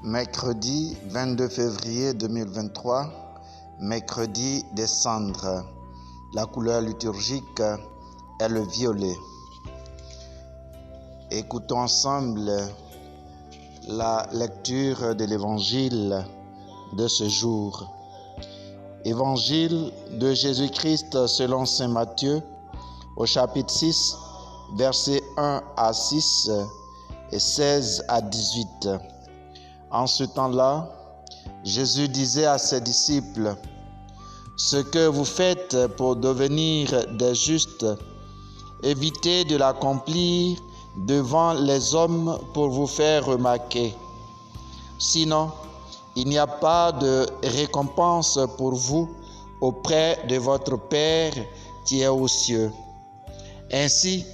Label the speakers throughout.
Speaker 1: Mercredi 22 février 2023, mercredi des cendres. La couleur liturgique est le violet. Écoutons ensemble la lecture de l'évangile de ce jour. Évangile de Jésus-Christ selon saint Matthieu, au chapitre 6, versets 1 à 6 et 16 à 18. En ce temps-là, Jésus disait à ses disciples: « Ce que vous faites pour devenir des justes, évitez de l'accomplir devant les hommes pour vous faire remarquer. Sinon, il n'y a pas de récompense pour vous auprès de votre Père qui est aux cieux. Ainsi,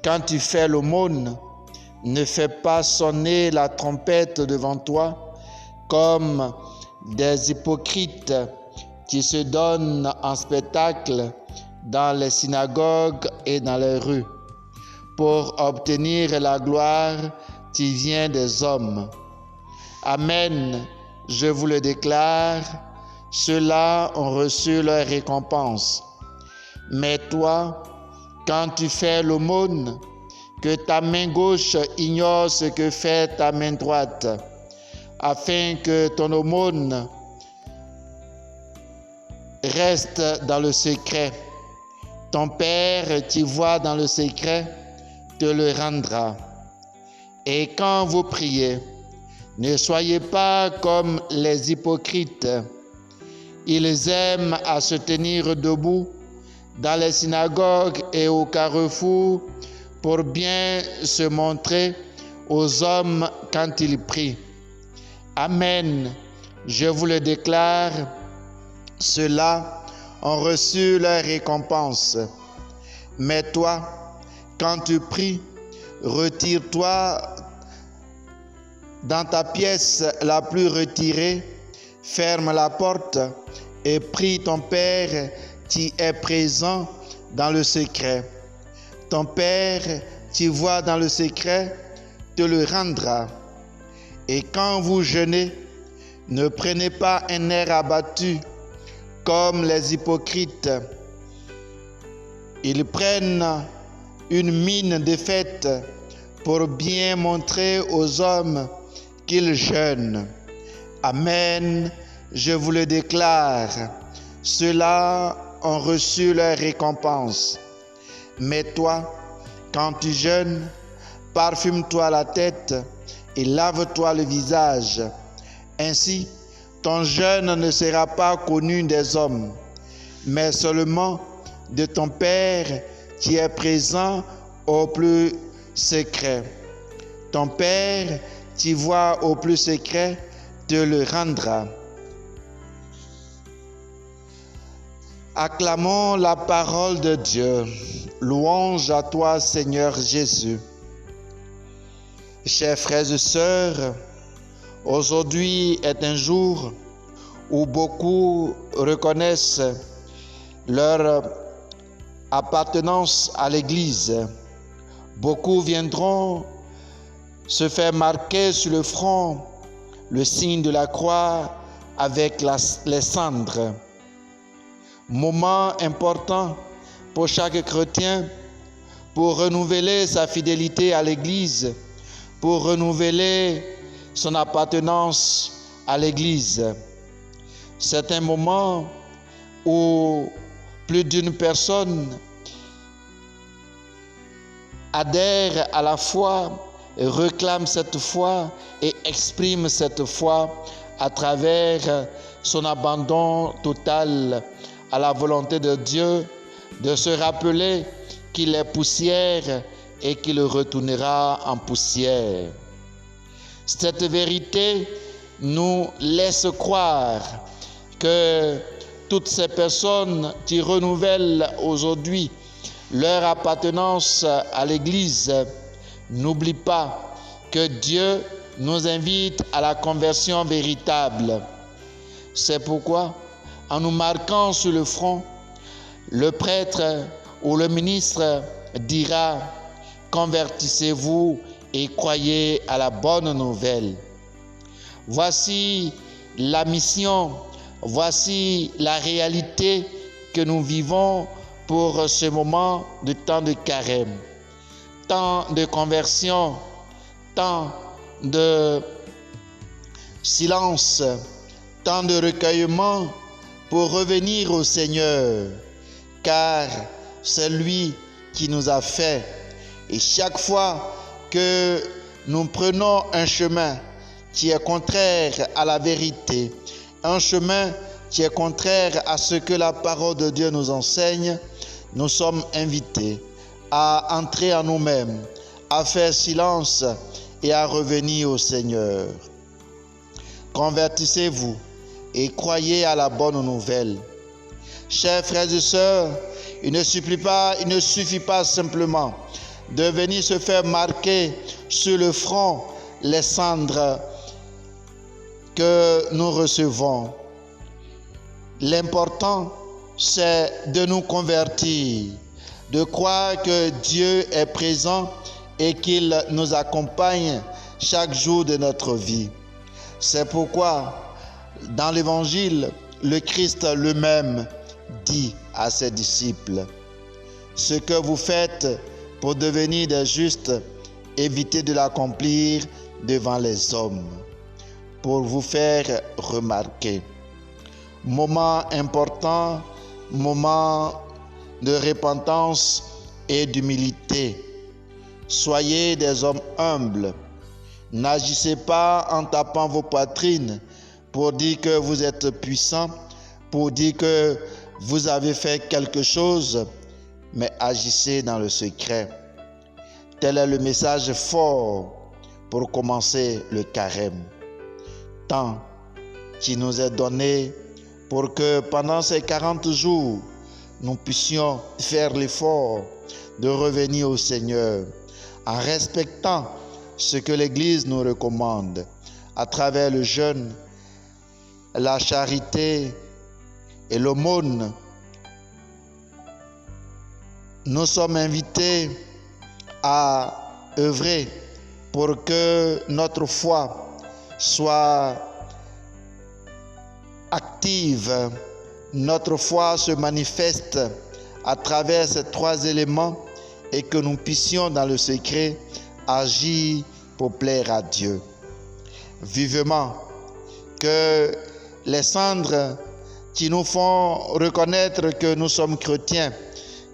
Speaker 1: quand tu fais l'aumône, ne fais pas sonner la trompette devant toi comme des hypocrites qui se donnent en spectacle dans les synagogues et dans les rues pour obtenir la gloire qui vient des hommes. Amen, je vous le déclare, ceux-là ont reçu leur récompense. Mais toi, quand tu fais l'aumône, que ta main gauche ignore ce que fait ta main droite, afin que ton aumône reste dans le secret. Ton Père qui voit dans le secret te le rendra. Et quand vous priez, ne soyez pas comme les hypocrites. Ils aiment à se tenir debout dans les synagogues et au carrefour pour bien se montrer aux hommes quand ils prient. Amen, je vous le déclare, ceux-là ont reçu leur récompense. Mais toi, quand tu pries, retire-toi dans ta pièce la plus retirée, ferme la porte et prie ton Père qui est présent dans le secret. Ton Père qui voit dans le secret te le rendra. Et quand vous jeûnez, ne prenez pas un air abattu comme les hypocrites. Ils prennent une mine défaite pour bien montrer aux hommes qu'ils jeûnent. Amen, je vous le déclare, ceux-là ont reçu leur récompense. Mais toi, quand tu jeûnes, parfume-toi la tête et lave-toi le visage. Ainsi, ton jeûne ne sera pas connu des hommes, mais seulement de ton Père qui est présent au plus secret. Ton Père qui voit au plus secret te le rendra. Acclamons la parole de Dieu. Louange à toi, Seigneur Jésus. Chers frères et sœurs, aujourd'hui est un jour où beaucoup reconnaissent leur appartenance à l'Église. Beaucoup viendront se faire marquer sur le front le signe de la croix avec les cendres. Moment important pour chaque chrétien pour renouveler sa fidélité à l'Église, pour renouveler son appartenance à l'Église. C'est un moment où plus d'une personne adhère à la foi, réclame cette foi et exprime cette foi à travers son abandon total à la volonté de Dieu, de se rappeler qu'il est poussière et qu'il retournera en poussière. Cette vérité nous laisse croire que toutes ces personnes qui renouvellent aujourd'hui leur appartenance à l'Église n'oublient pas que Dieu nous invite à la conversion véritable. C'est pourquoi, en nous marquant sur le front, le prêtre ou le ministre dira « Convertissez-vous et croyez à la bonne nouvelle ». Voici la mission, voici la réalité que nous vivons pour ce moment de temps de carême, temps de conversion, temps de silence, temps de recueillement pour revenir au Seigneur, car c'est lui qui nous a fait. Et chaque fois que nous prenons un chemin qui est contraire à la vérité, un chemin qui est contraire à ce que la parole de Dieu nous enseigne, nous sommes invités à entrer en nous-mêmes, à faire silence et à revenir au Seigneur. Convertissez-vous et croyez à la bonne nouvelle. Chers frères et sœurs, il ne suffit pas simplement de venir se faire marquer sur le front les cendres que nous recevons. L'important, c'est de nous convertir, de croire que Dieu est présent et qu'il nous accompagne chaque jour de notre vie. C'est pourquoi, dans l'Évangile, le Christ lui-même dit à ses disciples: « Ce que vous faites pour devenir des justes, évitez de l'accomplir devant les hommes, pour vous faire remarquer. » Moment important, moment de repentance et d'humilité. Soyez des hommes humbles. N'agissez pas en tapant vos poitrines pour dire que vous êtes puissant, pour dire que vous avez fait quelque chose, mais agissez dans le secret. Tel est le message fort pour commencer le carême. Temps qui nous est donné pour que pendant ces 40 jours, nous puissions faire l'effort de revenir au Seigneur en respectant ce que l'Église nous recommande à travers le jeûne, la charité et l'aumône. Nous sommes invités à œuvrer pour que notre foi soit active, notre foi se manifeste à travers ces 3 éléments et que nous puissions dans le secret agir pour plaire à Dieu. Vivement que les cendres qui nous font reconnaître que nous sommes chrétiens,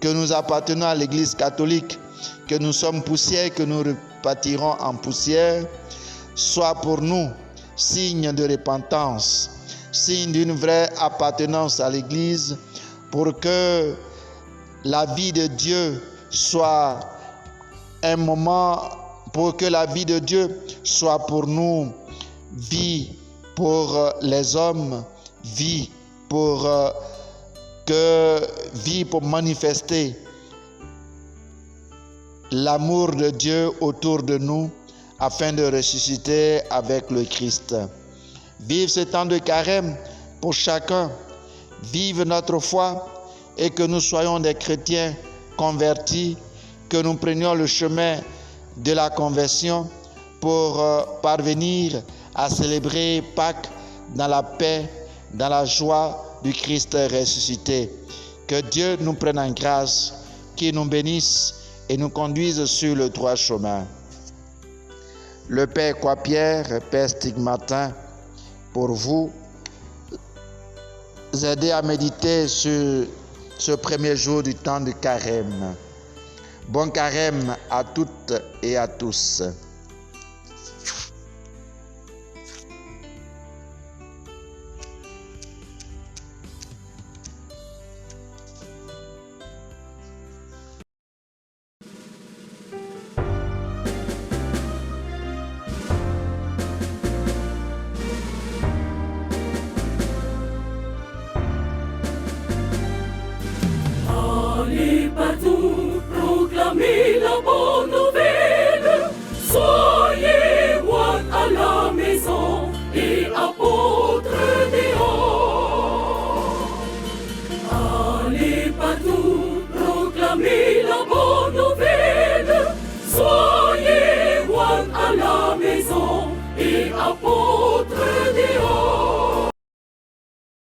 Speaker 1: que nous appartenons à l'Église catholique, que nous sommes poussière, que nous repartirons en poussière, soient pour nous signe de repentance, signe d'une vraie appartenance à l'Église, pour que la vie de Dieu soit un moment, pour que la vie de Dieu soit pour nous vie pour les hommes, vie pour manifester l'amour de Dieu autour de nous afin de ressusciter avec le Christ. Vive ce temps de carême pour chacun. Vive notre foi et que nous soyons des chrétiens convertis, que nous prenions le chemin de la conversion pour parvenir à célébrer Pâques dans la paix, dans la joie du Christ ressuscité. Que Dieu nous prenne en grâce, qu'il nous bénisse et nous conduise sur le droit chemin. Le Père Croix-Pierre, Père Stigmatin, pour vous aider à méditer sur ce premier jour du temps de carême. Bon carême à toutes et à tous.